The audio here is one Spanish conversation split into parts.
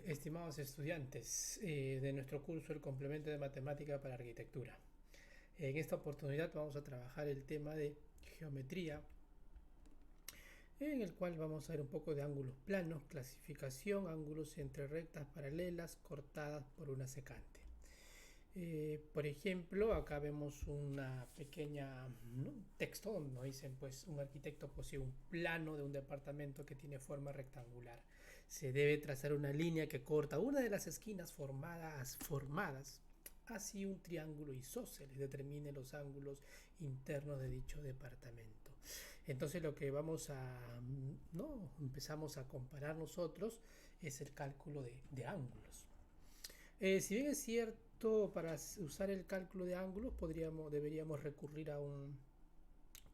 Estimados estudiantes de nuestro curso El complemento de matemática para arquitectura. En esta oportunidad vamos a trabajar el tema de geometría, en el cual vamos a ver un poco de ángulos planos, clasificación, ángulos entre rectas paralelas cortadas por una secante. Por ejemplo, acá vemos una pequeña texto donde nos dicen, pues, un arquitecto posee un plano de un departamento que tiene forma rectangular. Se debe trazar una línea que corta una de las esquinas formadas así un triángulo isósceles determine los ángulos internos de dicho departamento. Entonces lo que vamos a empezamos a comparar nosotros es el cálculo de ángulos. Si bien es cierto, para usar el cálculo de ángulos deberíamos recurrir a un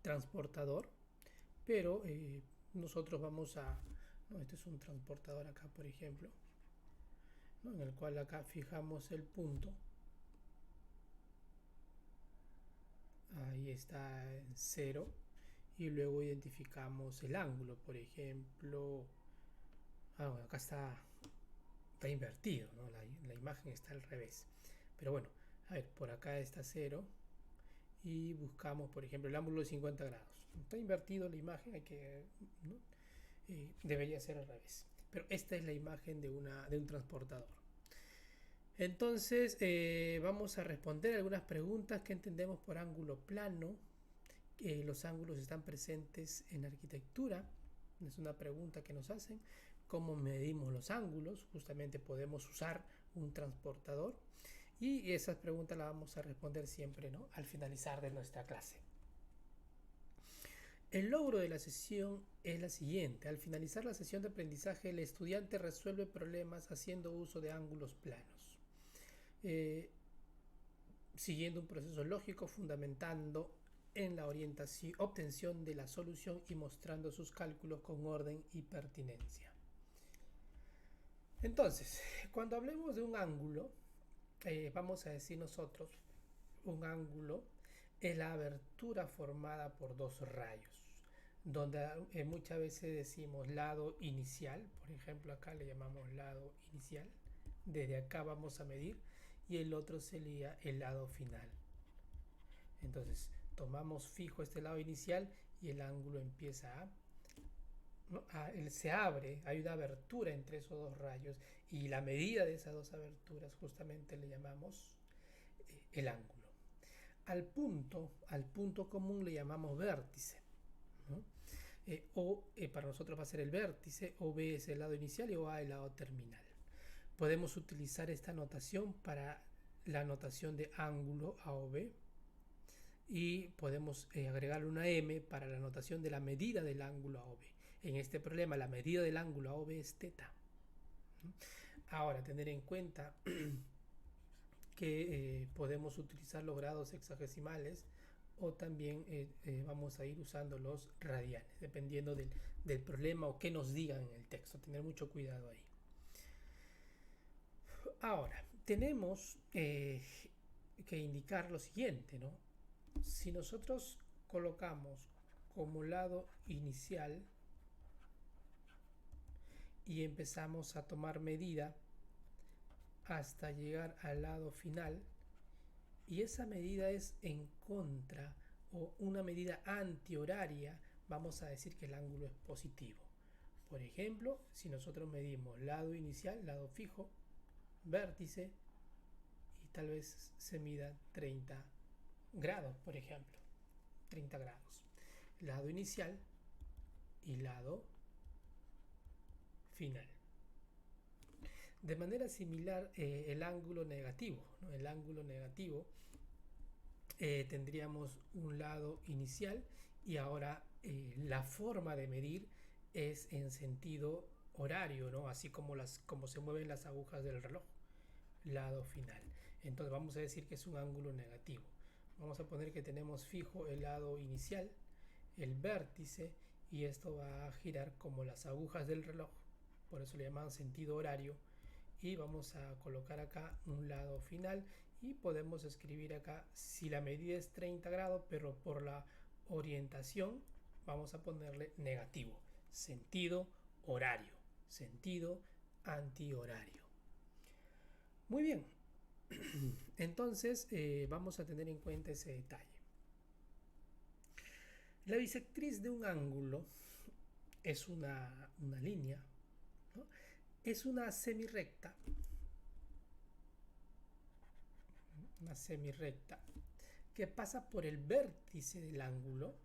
transportador, pero nosotros vamos a... No, este es un transportador acá, por ejemplo, ¿no? En el cual acá fijamos el punto. Ahí está en 0. Y luego identificamos el ángulo, por ejemplo... bueno, acá está invertido, ¿no? La imagen está al revés. Pero bueno, a ver, por acá está 0 y buscamos, por ejemplo, el ángulo de 50 grados. Está invertido la imagen, ¿no? Debería ser al revés. Pero esta es la imagen de un transportador. Entonces, vamos a responder algunas preguntas que entendemos por ángulo plano. Los ángulos están presentes en arquitectura. Es una pregunta que nos hacen. ¿Cómo medimos los ángulos? Justamente podemos usar un transportador. Y esas preguntas las vamos a responder siempre, ¿no? Al finalizar de nuestra clase. El logro de la sesión es la siguiente. Al finalizar la sesión de aprendizaje, el estudiante resuelve problemas haciendo uso de ángulos planos, siguiendo un proceso lógico fundamentando en la obtención de la solución y mostrando sus cálculos con orden y pertinencia. Entonces, cuando hablemos de un ángulo, vamos a decir nosotros, un ángulo es la abertura formada por dos rayos, donde muchas veces decimos lado inicial, por ejemplo acá le llamamos lado inicial, desde acá vamos a medir, y el otro sería el lado final. Entonces tomamos fijo este lado inicial y el ángulo empieza se abre, hay una abertura entre esos dos rayos y la medida de esas dos aberturas justamente le llamamos el ángulo. Al punto común le llamamos vértice, ¿no? Para nosotros va a ser el vértice, OB es el lado inicial y OA el lado terminal. Podemos utilizar esta notación para la notación de ángulo AOB y podemos agregarle una M para la notación de la medida del ángulo AOB. En este problema la medida del ángulo AOB es teta. Ahora, tener en cuenta que podemos utilizar los grados hexagesimales o también vamos a ir usando los radianes, dependiendo del problema o qué nos digan en el texto. Tener mucho cuidado ahí. Ahora, tenemos que indicar lo siguiente, ¿no? Si nosotros colocamos como lado inicial y empezamos a tomar medida hasta llegar al lado final, y esa medida es en contra o una medida antihoraria, vamos a decir que el ángulo es positivo. Por ejemplo, si nosotros medimos lado inicial, lado fijo, vértice, y tal vez se mida 30 grados, por ejemplo, 30 grados. Lado inicial y lado final. De manera similar, el ángulo negativo, ¿no? El ángulo negativo tendríamos un lado inicial y ahora la forma de medir es en sentido horario, ¿no? Así como se mueven las agujas del reloj. Lado final. Entonces vamos a decir que es un ángulo negativo. Vamos a poner que tenemos fijo el lado inicial, el vértice, y esto va a girar como las agujas del reloj, por eso le llaman sentido horario, y vamos a colocar acá un lado final y podemos escribir acá, si la medida es 30 grados, pero por la orientación vamos a ponerle negativo, sentido horario, sentido antihorario. Muy bien, entonces vamos a tener en cuenta ese detalle. La bisectriz de un ángulo es una línea, ¿no? Es una semirrecta que pasa por el vértice del ángulo,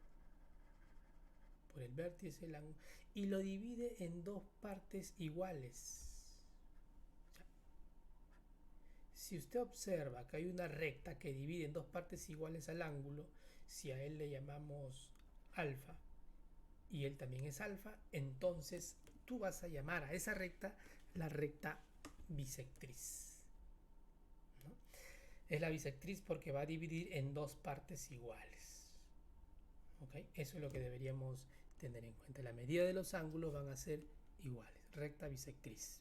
y lo divide en dos partes iguales. Si usted observa que hay una recta que divide en dos partes iguales al ángulo, si a él le llamamos alfa y él también es alfa, entonces tú vas a llamar a esa recta la recta bisectriz, ¿no? Es la bisectriz porque va a dividir en dos partes iguales. ¿Okay? Eso es lo que deberíamos tener en cuenta. La medida de los ángulos van a ser iguales. Recta bisectriz.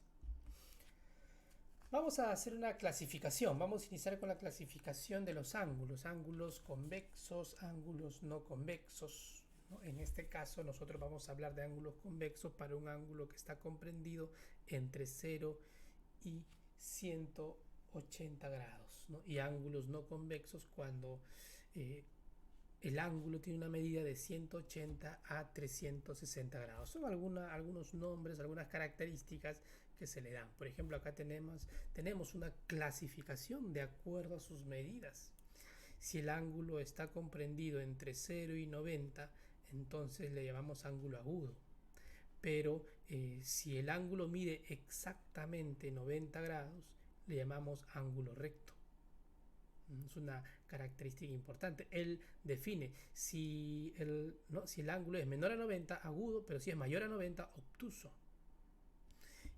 Vamos a hacer una clasificación. Vamos a iniciar con la clasificación de los ángulos. Ángulos convexos, ángulos no convexos, ¿no? En este caso nosotros vamos a hablar de ángulos convexos para un ángulo que está comprendido entre 0 y 180 grados, ¿no? Y ángulos no convexos cuando el ángulo tiene una medida de 180 a 360 grados. Son algunos nombres, algunas características que se le dan. Por ejemplo, acá tenemos una clasificación de acuerdo a sus medidas. Si el ángulo está comprendido entre 0 y 90, entonces le llamamos ángulo agudo. Pero si el ángulo mide exactamente 90 grados, le llamamos ángulo recto. Es una característica importante. Él define si el ángulo es menor a 90, agudo, pero si es mayor a 90, obtuso.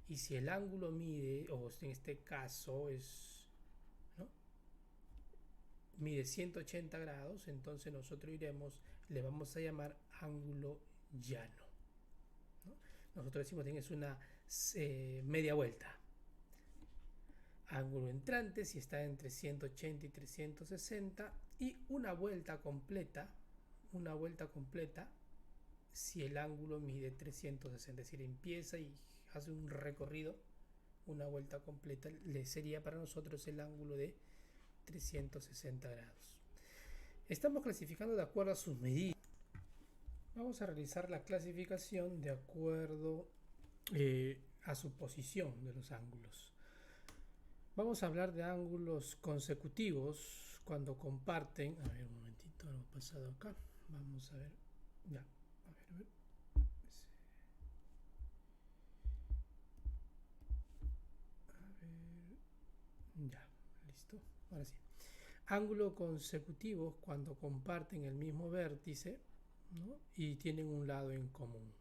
Y si el ángulo mide, o en este caso mide 180 grados, entonces nosotros le vamos a llamar ángulo llano, ¿no? Nosotros decimos que tienes una media vuelta. Ángulo entrante si está entre 180 y 360, y una vuelta completa si el ángulo mide 360, es decir, empieza y hace un recorrido, una vuelta completa, sería para nosotros el ángulo de 360 grados. Estamos clasificando de acuerdo a sus medidas. Vamos a realizar la clasificación de acuerdo a su posición de los ángulos. Vamos a hablar de ángulos consecutivos cuando comparten. A ver, un momentito, lo he pasado acá. Vamos a ver. Ya. A ver. Ya, listo. Ahora sí. Ángulos consecutivos cuando comparten el mismo vértice, ¿no? Y tienen un lado en común.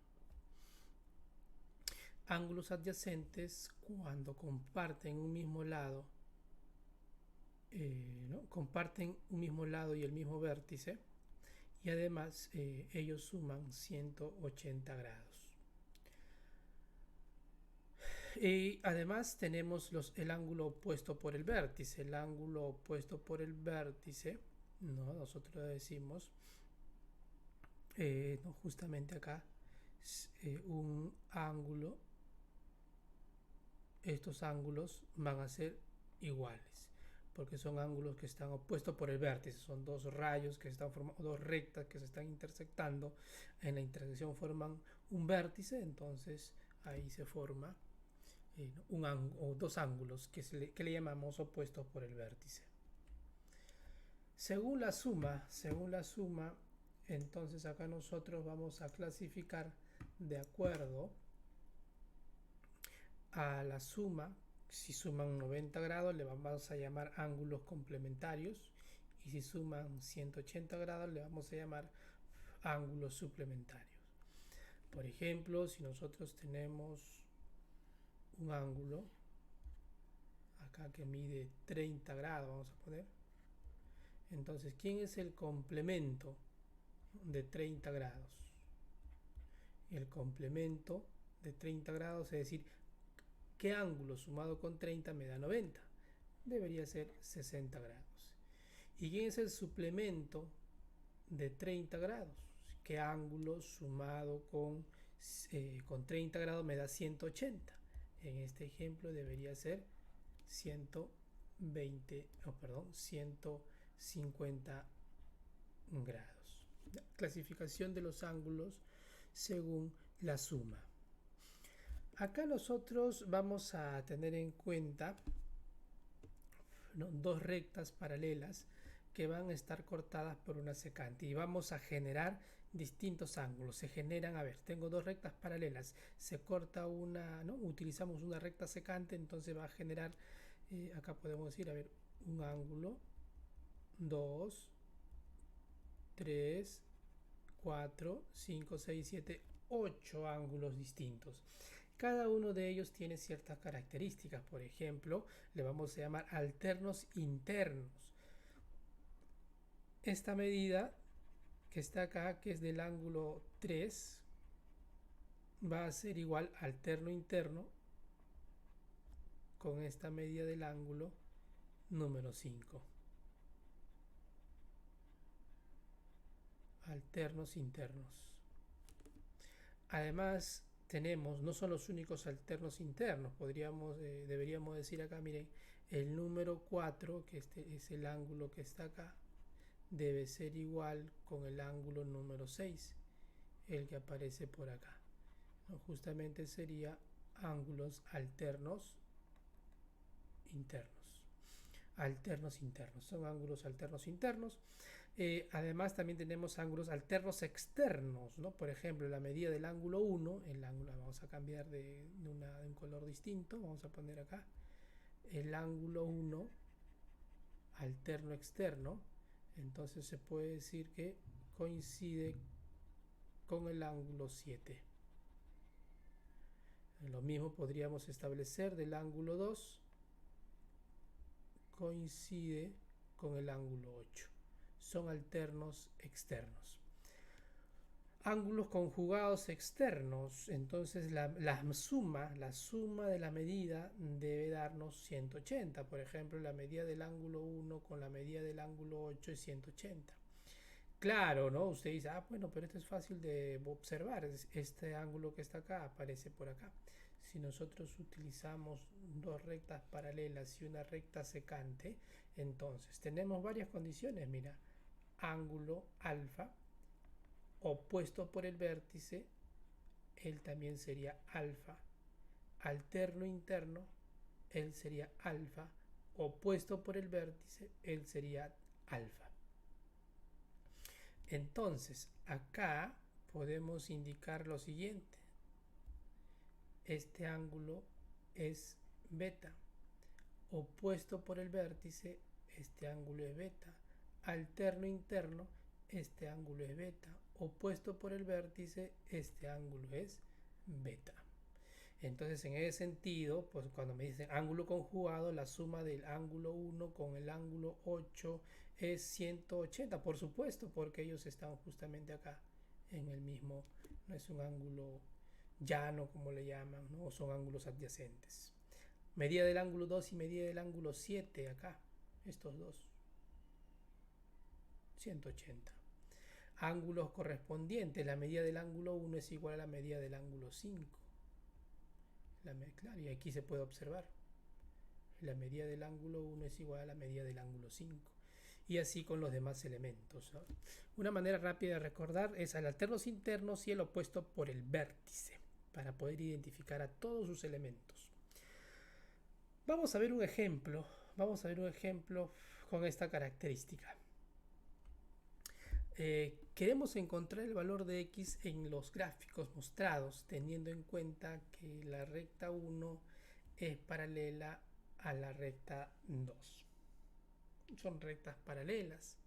Ángulos adyacentes cuando comparten un mismo lado, ¿no? Comparten un mismo lado y el mismo vértice, y además ellos suman 180 grados. Y además tenemos el ángulo opuesto por el vértice. El ángulo opuesto por el vértice, ¿no? Nosotros decimos, no, justamente acá, un ángulo. Estos ángulos van a ser iguales porque son ángulos que están opuestos por el vértice. Son dos rayos que están formando, dos rectas que se están intersectando. En la intersección forman un vértice, entonces ahí se forma dos ángulos que le llamamos opuestos por el vértice. Según la suma, entonces acá nosotros vamos a clasificar de acuerdo a la suma. Si suman 90 grados le vamos a llamar ángulos complementarios, y si suman 180 grados le vamos a llamar ángulos suplementarios. Por ejemplo, si nosotros tenemos un ángulo acá que mide 30 grados, vamos a poner, entonces, ¿quién es el complemento de 30 grados? El complemento de 30 grados, es decir, ¿qué ángulo sumado con 30 me da 90? Debería ser 60 grados. ¿Y quién es el suplemento de 30 grados? ¿Qué ángulo sumado con 30 grados me da 180? En este ejemplo debería ser 150 grados. Clasificación de los ángulos según la suma. Acá nosotros vamos a tener en cuenta, ¿no?, dos rectas paralelas que van a estar cortadas por una secante y vamos a generar distintos ángulos. Se generan, a ver, tengo dos rectas paralelas, se corta una, ¿no?, utilizamos una recta secante, entonces va a generar, acá podemos decir, a ver, un ángulo, 2, 3, 4, 5, 6, 7, 8 ángulos distintos. Cada uno de ellos tiene ciertas características. Por ejemplo, le vamos a llamar alternos internos. Esta medida que está acá, que es del ángulo 3, va a ser igual alterno interno con esta medida del ángulo número 5. Alternos internos. Además, tenemos, no son los únicos alternos internos, deberíamos decir acá, miren, el número 4, que este es el ángulo que está acá, debe ser igual con el ángulo número 6, el que aparece por acá, ¿no? Justamente sería ángulos alternos internos. Alternos internos, son ángulos alternos internos. Además también tenemos ángulos alternos externos, ¿no? Por ejemplo, la medida del ángulo 1, el ángulo vamos a cambiar de un color distinto, vamos a poner acá el ángulo 1 alterno externo, entonces se puede decir que coincide con el ángulo 7. Lo mismo podríamos establecer del ángulo 2, coincide con el ángulo 8. Son alternos externos. Ángulos conjugados externos, entonces la suma de la medida debe darnos 180. Por ejemplo, la medida del ángulo 1 con la medida del ángulo 8 es 180. Claro, ¿no? Usted dice, bueno, pero esto es fácil de observar. Este ángulo que está acá aparece por acá. Si nosotros utilizamos dos rectas paralelas y una recta secante, entonces tenemos varias condiciones. Mira, ángulo alfa opuesto por el vértice, él también sería alfa. Alterno interno, él sería alfa. Opuesto por el vértice, él sería alfa. Entonces, acá podemos indicar lo siguiente. Este ángulo es beta. Opuesto por el vértice, este ángulo es beta. Alterno interno, este ángulo es beta. Opuesto por el vértice, este ángulo es beta. Entonces, en ese sentido, pues cuando me dicen ángulo conjugado, la suma del ángulo 1 con el ángulo 8 es 180, por supuesto, porque ellos están justamente acá en el mismo, no es un ángulo llano como le llaman, ¿no? Son ángulos adyacentes. Medida del ángulo 2 y medida del ángulo 7 acá, estos dos, 180. Ángulos correspondientes, la medida del ángulo 1 es igual a la medida del ángulo 5. Claro, y aquí se puede observar, la medida del ángulo 1 es igual a la medida del ángulo 5. Y así con los demás elementos, ¿no? Una manera rápida de recordar es al alternos internos y el opuesto por el vértice, para poder identificar a todos sus elementos. Vamos a ver un ejemplo con esta característica. Queremos encontrar el valor de x en los gráficos mostrados, teniendo en cuenta que la recta 1 es paralela a la recta 2. Son rectas paralelas.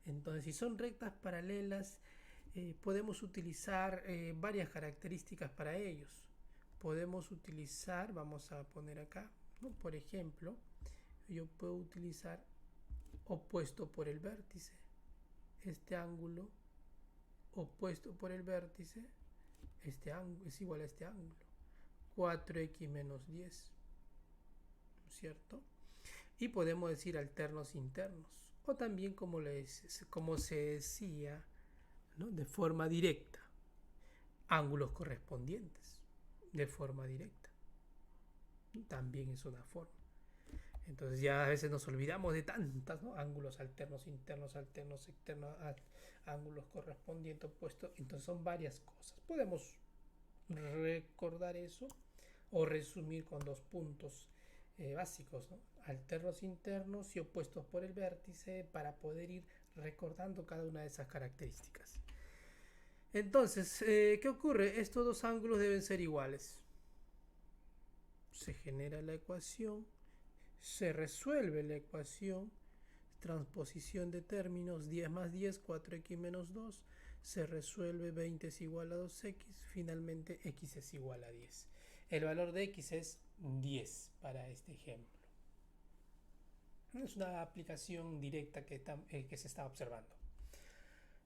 Entonces, si son rectas paralelas, podemos utilizar varias características para ellos. Podemos utilizar, vamos a poner acá, ¿no? Por ejemplo, yo puedo utilizar opuesto por el vértice. Este ángulo opuesto por el vértice, este ángulo es igual a este ángulo, 4x menos 10, ¿cierto? Y podemos decir alternos internos, o también como se decía, ¿no?, de forma directa, ángulos correspondientes, de forma directa. también es una forma. Entonces ya a veces nos olvidamos de tantas, ¿no? Ángulos alternos, internos, alternos, externos, ángulos correspondientes, opuestos. Entonces son varias cosas. Podemos recordar eso o resumir con dos puntos básicos, ¿no? Alternos internos y opuestos por el vértice, para poder ir recordando cada una de esas características. Entonces, ¿qué ocurre? Estos dos ángulos deben ser iguales. Se genera la ecuación, se resuelve la ecuación, transposición de términos, 10 más 10, 4x menos 2, se resuelve, 20 es igual a 2x, finalmente x es igual a 10. El valor de x es 10 para este ejemplo. Es una aplicación directa que se está observando.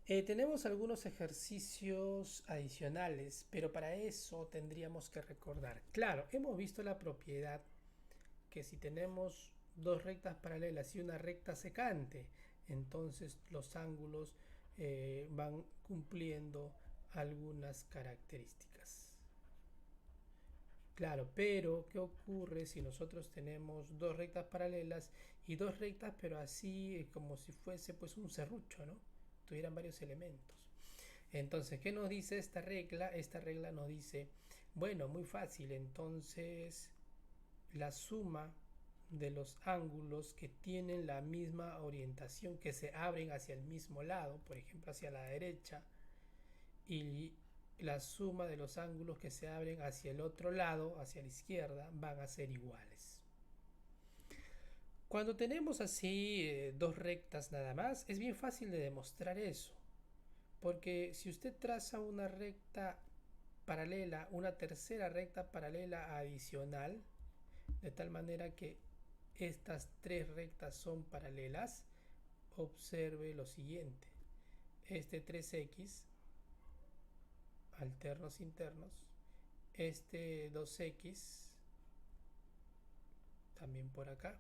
Tenemos algunos ejercicios adicionales, pero para eso tendríamos que recordar. Claro, hemos visto la propiedad que si tenemos dos rectas paralelas y una recta secante, entonces los ángulos van cumpliendo algunas características. Claro, pero ¿qué ocurre si nosotros tenemos dos rectas paralelas y dos rectas, pero así como si fuese pues un serrucho, ¿no? Tuvieran varios elementos. Entonces, ¿qué nos dice esta regla? Esta regla nos dice, bueno, muy fácil, entonces la suma de los ángulos que tienen la misma orientación, que se abren hacia el mismo lado, por ejemplo hacia la derecha, y la suma de los ángulos que se abren hacia el otro lado, hacia la izquierda, van a ser iguales. Cuando tenemos así dos rectas nada más, es bien fácil de demostrar eso, porque si usted traza una recta paralela, una tercera recta paralela adicional, de tal manera que estas tres rectas son paralelas, observe lo siguiente. Este 3x, alternos internos, este 2x, también por acá,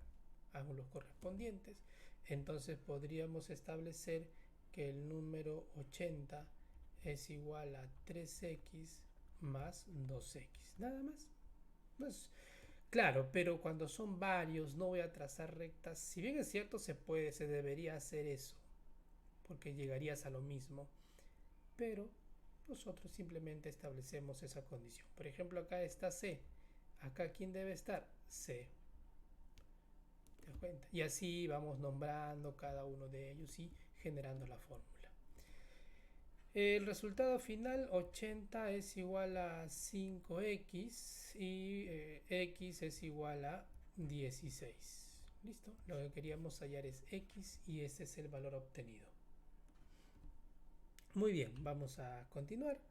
ángulos correspondientes. Entonces podríamos establecer que el número 80 es igual a 3x más 2x. Nada más. Pues, claro, pero cuando son varios no voy a trazar rectas. Si bien es cierto, se debería hacer eso, porque llegarías a lo mismo. Pero nosotros simplemente establecemos esa condición. Por ejemplo, acá está C. Acá, ¿quién debe estar? C. ¿Te das cuenta? Y así vamos nombrando cada uno de ellos y generando la fórmula. El resultado final, 80 es igual a 5x y x es igual a 16. ¿Listo? Lo que queríamos hallar es x y ese es el valor obtenido. Muy bien, vamos a continuar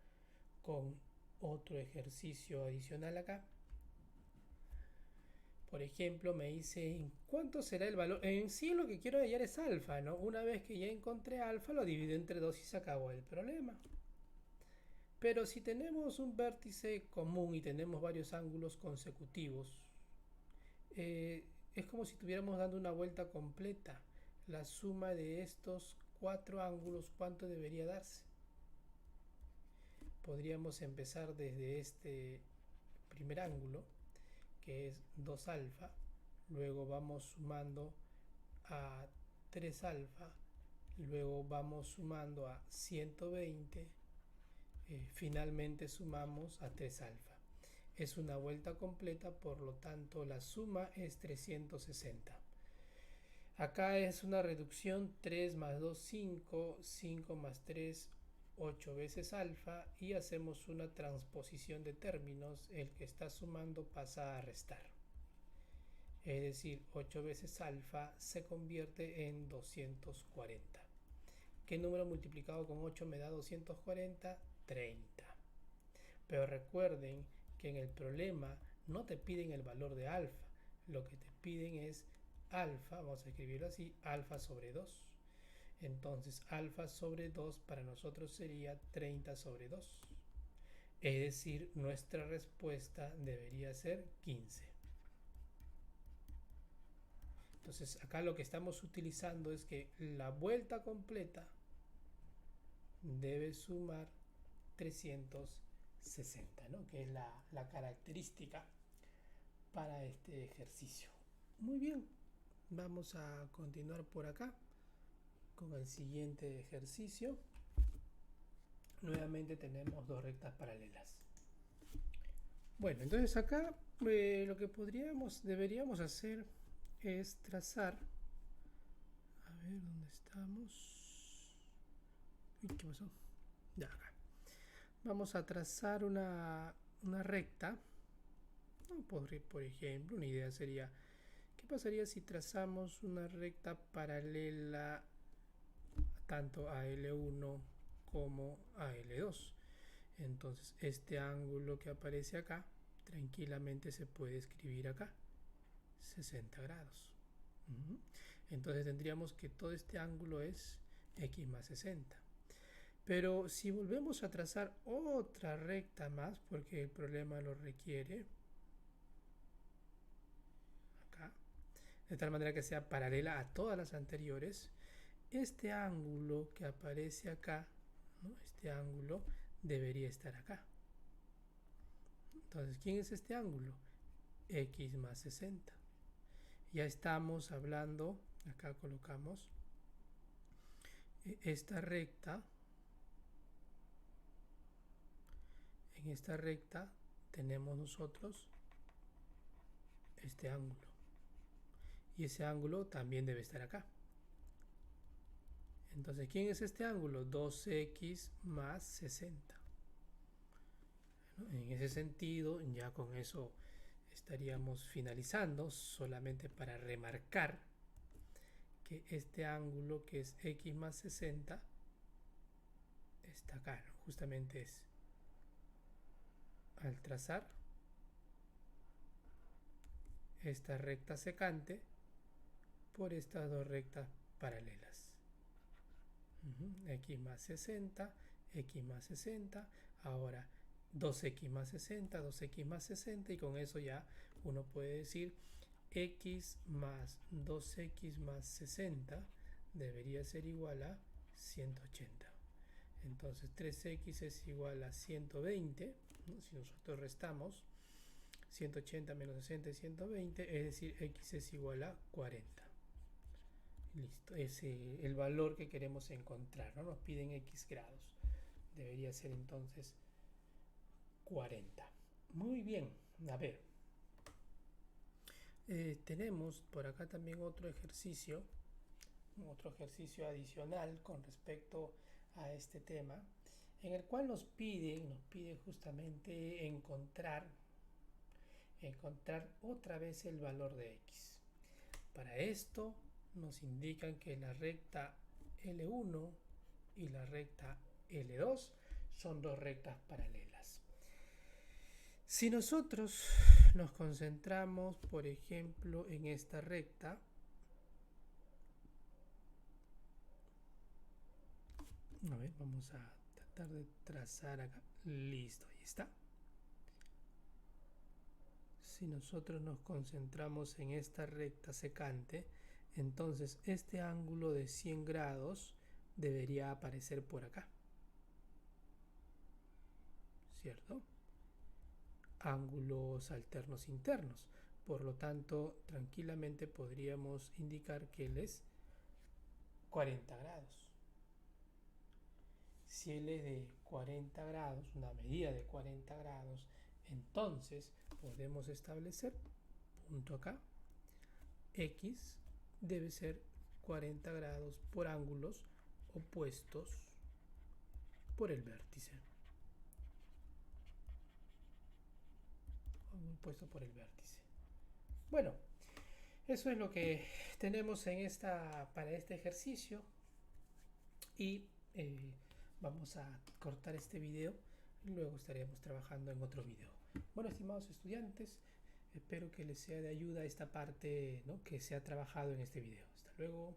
con otro ejercicio adicional acá. Por ejemplo, me dice ¿cuánto será el valor? En sí lo que quiero hallar es alfa, ¿no? Una vez que ya encontré alfa, lo divido entre 2 y se acabó el problema. Pero si tenemos un vértice común y tenemos varios ángulos consecutivos, es como si estuviéramos dando una vuelta completa. La suma de estos cuatro ángulos, ¿cuánto debería darse? Podríamos empezar desde este primer ángulo, que es 2 alfa, luego vamos sumando a 3 alfa, luego vamos sumando a 120, finalmente sumamos a 3 alfa. Es una vuelta completa, por lo tanto la suma es 360. Acá es una reducción, 3 más 2, 5, 5 más 3, 8 veces alfa, y hacemos una transposición de términos, el que está sumando pasa a restar. Es decir, 8 veces alfa se convierte en 240. ¿Qué número multiplicado con 8 me da 240? 30. Pero recuerden que en el problema no te piden el valor de alfa, lo que te piden es alfa, vamos a escribirlo así, alfa sobre 2. Entonces alfa sobre 2 para nosotros sería 30 sobre 2. Es decir, nuestra respuesta debería ser 15. Entonces acá lo que estamos utilizando es que la vuelta completa debe sumar 360, ¿no? Que es la característica para este ejercicio. Muy bien, vamos a continuar por acá con el siguiente ejercicio. Nuevamente tenemos dos rectas paralelas. Bueno, entonces acá lo que deberíamos hacer es trazar. A ver, ¿dónde estamos? Uy, ¿qué pasó? Ya, acá. Vamos a trazar una recta. Por ejemplo, una idea sería, ¿qué pasaría si trazamos una recta paralela tanto a L1 como a L2? Entonces este ángulo que aparece acá tranquilamente se puede escribir acá 60 grados. Entonces tendríamos que todo este ángulo es x más 60. Pero si volvemos a trazar otra recta más, porque el problema lo requiere, acá, de tal manera que sea paralela a todas las anteriores, este ángulo que aparece acá, ¿no? Este ángulo debería estar acá. Entonces, ¿quién es este ángulo? X más 60. Ya estamos hablando, acá colocamos esta recta. En esta recta tenemos nosotros este ángulo. Y ese ángulo también debe estar acá. Entonces, ¿quién es este ángulo? 2x más 60. En ese sentido, ya con eso estaríamos finalizando, solamente para remarcar que este ángulo que es x más 60 está acá, ¿no? Justamente es al trazar esta recta secante por estas dos rectas paralelas. X más 60, x más 60, ahora 2x más 60, 2x más 60, y con eso ya uno puede decir x más 2x más 60 debería ser igual a 180. Entonces 3x es igual a 120, ¿no? Si nosotros restamos 180 menos 60 es 120, es decir, x es igual a 40. Listo, es el valor que queremos encontrar, ¿no? Nos piden x grados. Debería ser entonces 40. Muy bien, a ver. Tenemos por acá también otro ejercicio adicional con respecto a este tema, en el cual nos pide justamente encontrar otra vez el valor de x. Para esto nos indican que la recta L1 y la recta L2 son dos rectas paralelas. Si nosotros nos concentramos, por ejemplo, en esta recta, a ver, vamos a tratar de trazar acá. Listo, ahí está. Si nosotros nos concentramos en esta recta secante, entonces este ángulo de 100 grados debería aparecer por acá, ¿cierto? Ángulos alternos internos. Por lo tanto, tranquilamente podríamos indicar que él es 40 grados. Si él es de 40 grados, una medida de 40 grados, entonces podemos establecer, punto acá, x debe ser 40 grados por ángulos opuestos por el vértice. Opuesto por el vértice. Bueno, eso es lo que tenemos para este ejercicio, y vamos a cortar este video, luego estaremos trabajando en otro video. Bueno, estimados estudiantes, espero que les sea de ayuda esta parte, ¿no?, que se ha trabajado en este video. Hasta luego.